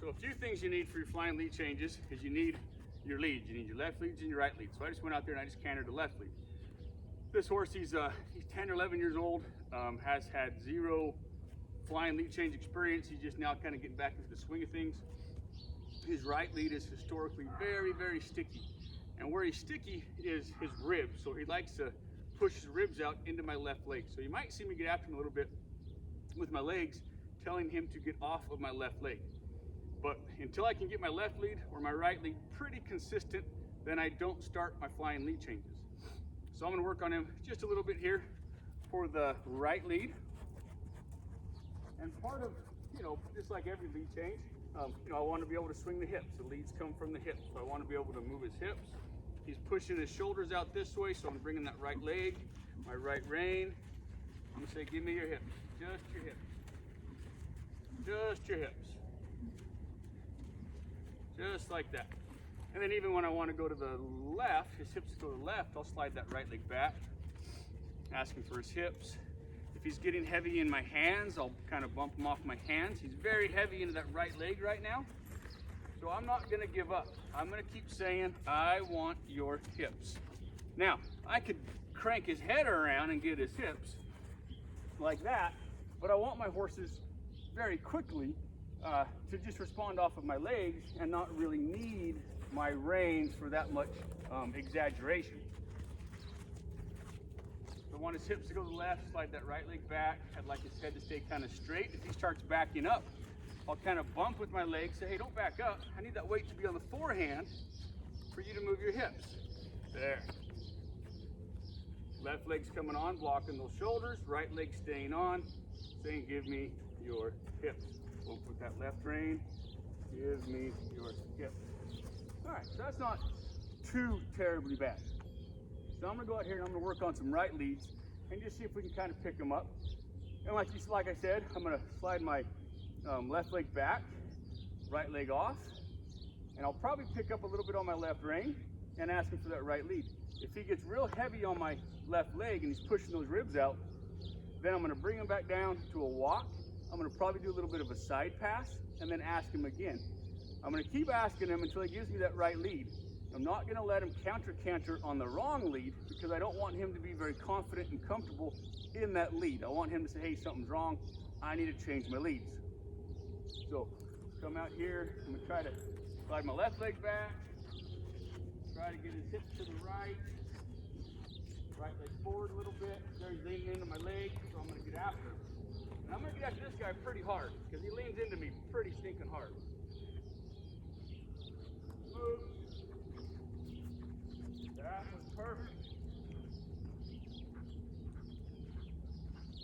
So a few things you need for your flying lead changes is you need your leads. You need your left leads and your right leads. So I just went out there and I just cantered the left lead. This horse, he's 10 or 11 years old, has had zero flying lead change experience. He's just now kind of getting back into the swing of things. His right lead is historically very, very sticky. And where he's sticky is his ribs. So he likes to push his ribs out into my left leg. So you might see me get after him a little bit with my legs, telling him to get off of my left leg. But until I can get my left lead or my right lead pretty consistent, then I don't start my flying lead changes. So I'm gonna work on him just a little bit here for the right lead. And part of, just like every lead change, I want to be able to swing the hips. The leads come from the hips. So I want to be able to move his hips. He's pushing his shoulders out this way, so I'm bringing that right leg, my right rein. I'm gonna say, give me your hips, just your hips, just your hips. Just like that. And then even when I want to go to the left, his hips go to the left, I'll slide that right leg back, asking for his hips. If he's getting heavy in my hands, I'll kind of bump him off my hands. He's very heavy into that right leg right now. So I'm not gonna give up. I'm gonna keep saying, I want your hips. Now, I could crank his head around and get his hips like that, but I want my horses very quickly to just respond off of my legs and not really need my reins for that much exaggeration. I want his hips to go to the left, slide that right leg back. I'd like his head to stay kind of straight. If he starts backing up, I'll kind of bump with my legs, say, hey, don't back up. I need that weight to be on the forehand for you to move your hips. There. Left leg's coming on, blocking those shoulders. Right leg staying on, saying, give me your hips. Bump with that left rein. Give me your hips. All right, so that's not too terribly bad. So I'm gonna go out here and I'm gonna work on some right leads and just see if we can kind of pick them up. And like I said, I'm gonna slide my left leg back, right leg off, and I'll probably pick up a little bit on my left rein and ask him for that right lead. If he gets real heavy on my left leg and he's pushing those ribs out, then I'm gonna bring him back down to a walk. I'm gonna probably do a little bit of a side pass and then ask him again. I'm gonna keep asking him until he gives me that right lead. I'm not gonna let him canter on the wrong lead because I don't want him to be very confident and comfortable in that lead. I want him to say, hey, something's wrong. I need to change my leads. So come out here, I'm gonna try to slide my left leg back, try to get his hips to the right leg forward a little bit. There he's leaning into my leg, so I'm gonna get after him. And I'm gonna get after this guy pretty hard because he leans into me pretty stinking hard. Move. That was perfect.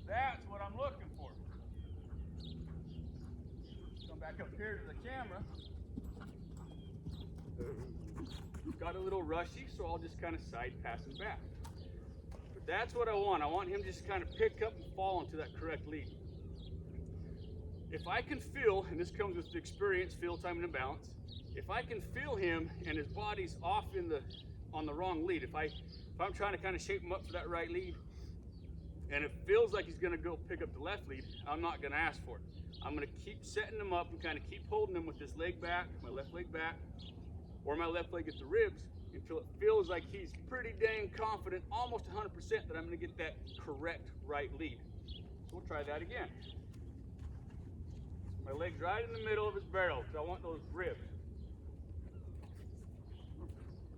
That's what I'm looking for. Come back up here to the camera. Got a little rushy, so I'll just kind of side pass him back. But that's what I want. I want him just kind of pick up and fall into that correct lead. If I can feel, and this comes with experience, feel, time, and balance. If I can feel him and his body's off on the wrong lead, if I'm trying to kind of shape him up for that right lead, and it feels like he's gonna go pick up the left lead, I'm not gonna ask for it. I'm gonna keep setting him up and kind of keep holding him with this leg back, my left leg back, or my left leg at the ribs until it feels like he's pretty dang confident, almost 100% that I'm gonna get that correct right lead. So we'll try that again. My leg's right in the middle of his barrel, so I want those ribs.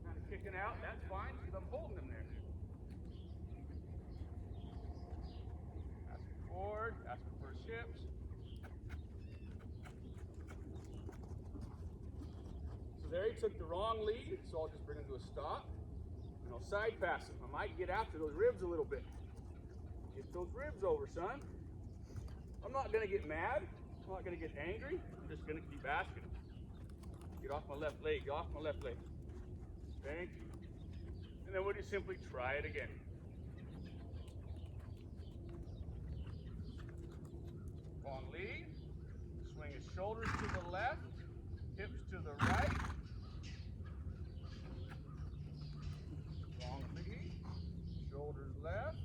Kind of kicking out, that's fine, because I'm holding him there. Asking forward, asking for his hips. So there he took the wrong lead, so I'll just bring him to a stop, and I'll side pass him. I might get after those ribs a little bit. Get those ribs over, son. I'm not gonna get mad. I'm not gonna get angry. I'm just gonna keep asking him. Get off my left leg, get off my left leg. Thank you. And then we'll just simply try it again. Long lead. Swing his shoulders to the left, hips to the right. Long lead, shoulders left.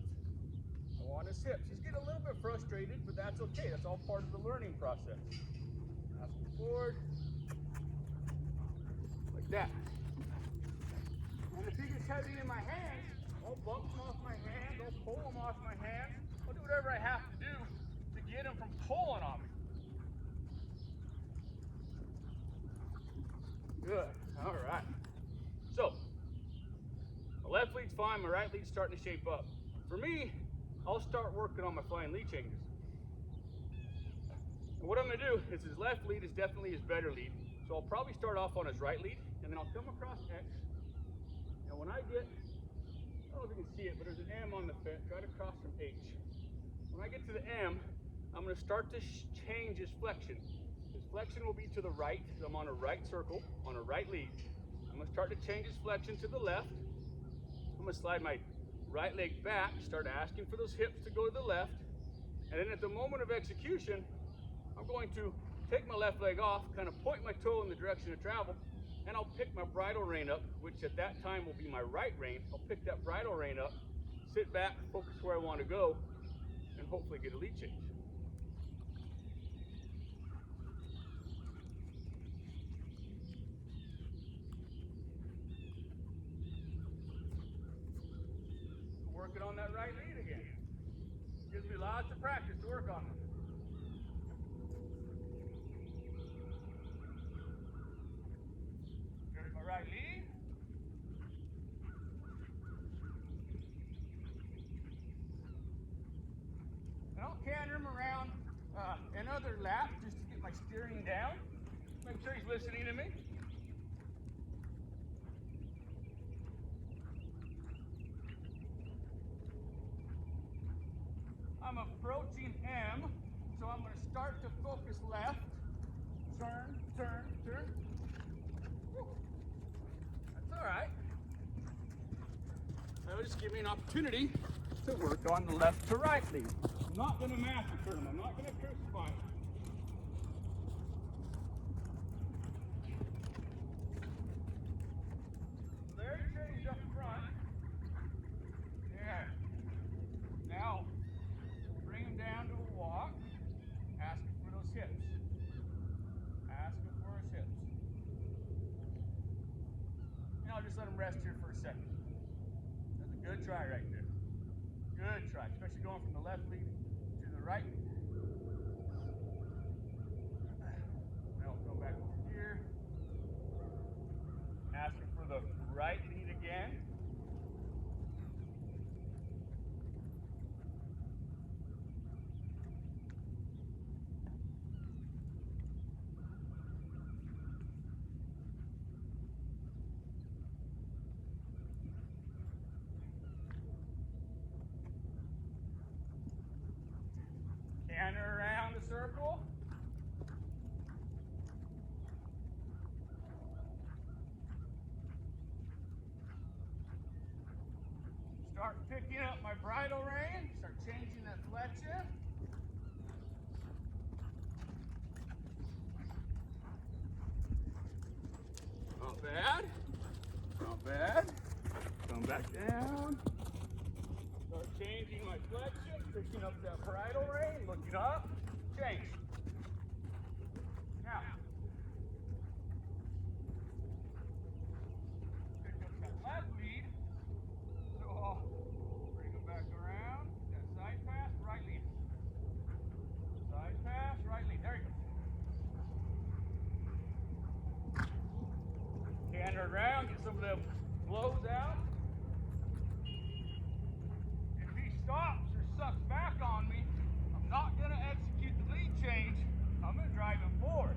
I want his hips. He's getting a little bit frustrated, but that's okay. That's all part of the learning process. Asking forward, that. And if he gets heavy in my hands, I'll bump him off my hands, I'll pull him off my hands, I'll do whatever I have to do to get him from pulling on me. Good, all right. So, my left lead's fine, my right lead's starting to shape up. For me, I'll start working on my flying lead changes. And what I'm gonna do is his left lead is definitely his better lead. So I'll probably start off on his right lead, and then I'll come across X. And when I get, I don't know if you can see it, but there's an M on the fence right across from H. When I get to the M, I'm gonna start to change his flexion. His flexion will be to the right, because I'm on a right circle, on a right lead. I'm gonna start to change his flexion to the left. I'm gonna slide my right leg back, start asking for those hips to go to the left. And then at the moment of execution, I'm going to take my left leg off, kind of point my toe in the direction of travel, and I'll pick my bridle rein up, which at that time will be my right rein. I'll pick that bridle rein up, sit back, focus where I want to go, and hopefully get a lead change. Working on that right lead again. Gives me lots of practice to work on. There's my right lead. And I'll canter him around another lap just to get my steering down. Make sure he's listening to me. I'm approaching M, so I'm going to start to focus left. Turn, turn, turn. Woo. That's all right. That'll just give me an opportunity to work on the left to right lead. I'm not going to massacre him. I'm not going to crucify him. There he changed up front. Yeah. Now, bring him down to a walk. Ask him for those hips. Ask him for his hips. And I'll just let him rest here for a second. That's a good try right there. Good try, especially going from the left lead to the right. Now we'll come back over here. Ask him for the right lead again. Canter around the circle. Start picking up my bridle rein. Start changing that flexion. Not bad. Not bad. Come back down. Start changing my flexion, picking up that bridle rein, looking up, change. Now, pick up that left lead, so I'll bring him back around, that side pass, right lead. Side pass, right lead, there you go. Canter around, get some of the blows out. Stops or sucks back on me, I'm not going to execute the lead change. I'm going to drive him forward.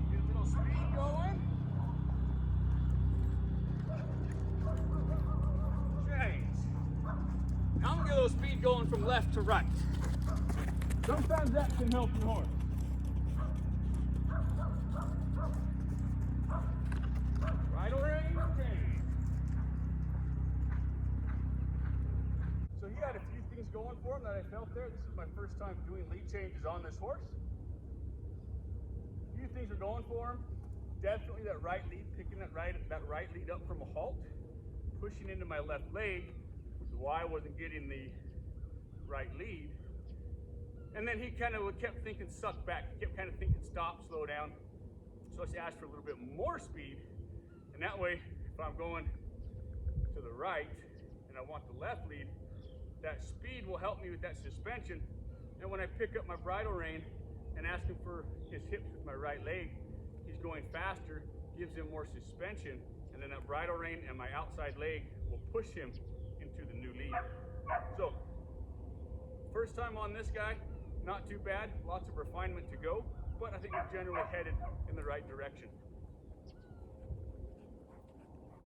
Get a little speed going. Change. Now I'm going to get a little speed going from left to right. Sometimes that can help your horse. Bridle rein, change. So he had a few things going for him that I felt there. This is my first time doing lead changes on this horse. A few things are going for him. Definitely that right lead, picking that right lead up from a halt. pushing into my left leg, which is why I wasn't getting the right lead. And then he kind of kept thinking suck back. He kept kind of thinking stop, slow down. So I asked for a little bit more speed. And that way, if I'm going to the right and I want the left lead, that speed will help me with that suspension. And when I pick up my bridle rein and ask him for his hips with my right leg, he's going faster, gives him more suspension, and then that bridle rein and my outside leg will push him into the new lead. So, first time on this guy, not too bad, lots of refinement to go, but I think we're generally headed in the right direction.